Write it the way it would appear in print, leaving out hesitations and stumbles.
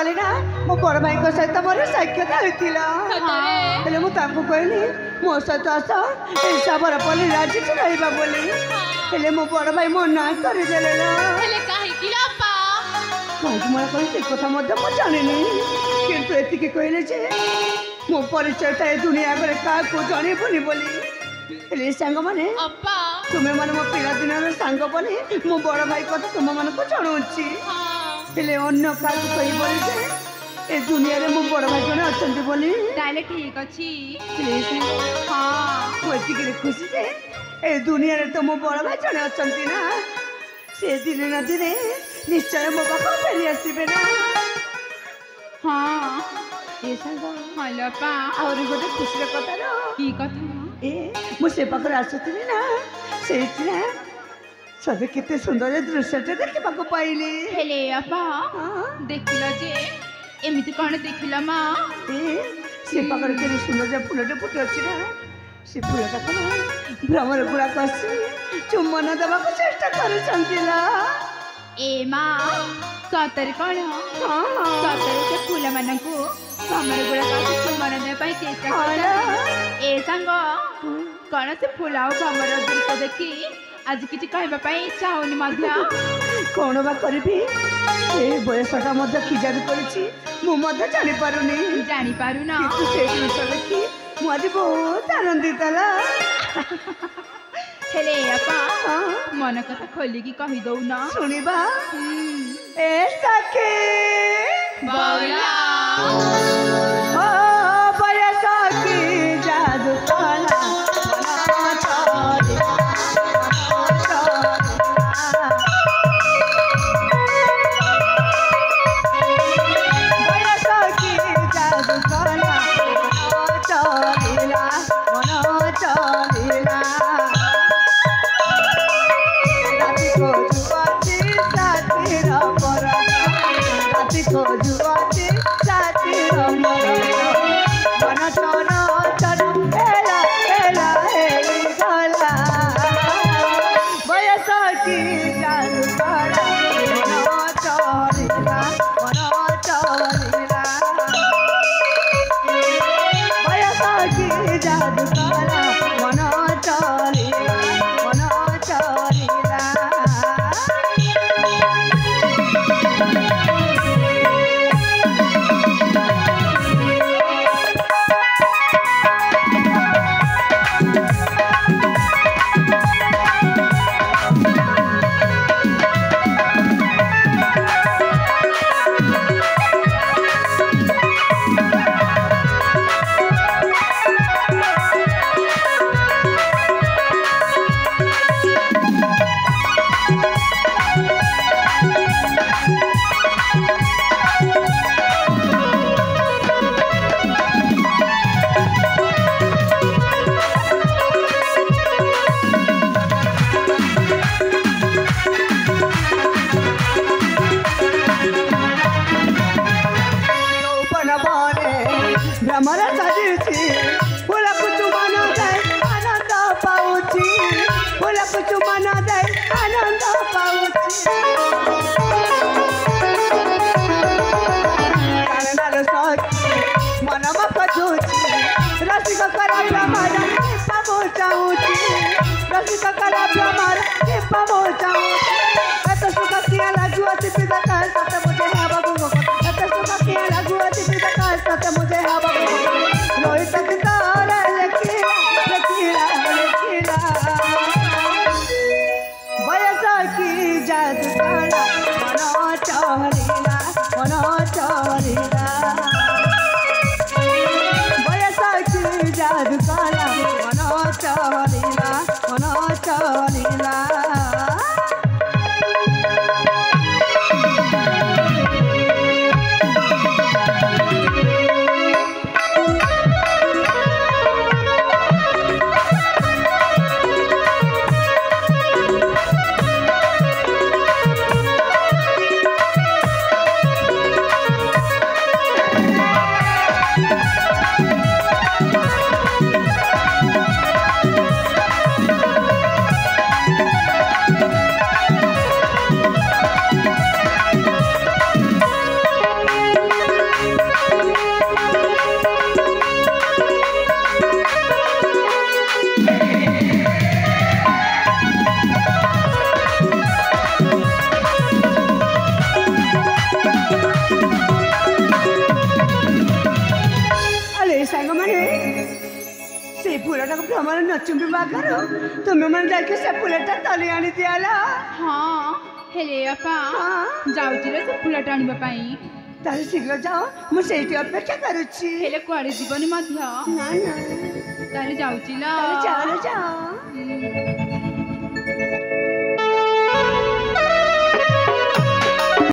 काली ना मो बड़ भाई सहित मोर साक्षात होता कहली मो सहित आस साबर पल्ली राजी रहा बोली हेले मो बड़ भाई मना करदेले कहीं कथा जानी किंतु एतिकी कहले जे मो परिचयटा ए दुनिया आगे क्या जनइबनी बोली सांग मैंने तुम्हें मैंने मो पिला दिन सांग बनी मो बड़ भाई कथा तुम मान जनाऊँगी हेले अन्य क्या कही जे ए दुनिया रे मो बड़ भाई जने अच्छा बोली ताले ठीक अच्छी हाँ मुझे खुशी जे ए दुनिया रे तो मो बड़ भाई जने अच्छा ना से दिन ना दिन निश्चय मो पाखा फेरी आसबे ना हाँ ये सांग हलो पा और गोटे खुशी कथा की कथा ए मुझे पाखे आसुली ना से सदे केते सुंदर दृश्यटे देखा पाइली हेले अपा देखिल जे एमिति कौन देखिल माँ से पाखे के सुंदर फुलटे फुटे अच्छी ना से फुलटा कौन भ्रमर गुड़ाक आसी चुम्बन देवा चेष्टा कर ए माँ सतरे कौन सतरे से फूल मान को भ्रमर गुड़ाक चुम्बन देवाई चेष्टा कर ए सांग कौन से फूल आ भ्रमर गुड़िक देखी आज किसी कहवाई इच्छा होनी कौन बा करी बयसटा खिजारी कर जानी पारु ना देखी मुझे बहुत आनंदित हेले अपा मन कथा खोलिकी कही दौ न शुणा ए सखी बौला जादू कला न चुम्बिबा आगରୁ तुमे मन जाके से फुलटा तली आनी दियाला। हाँ हेले बापा जाउची रे से फुलटा आनिबा पई। तारे शीघ्र जाओ मु सेठी अपेक्षा करूची। हेले कुआडे जीवनी मध्य ना ना तारे जाउची ला तारे जाओ जाओ।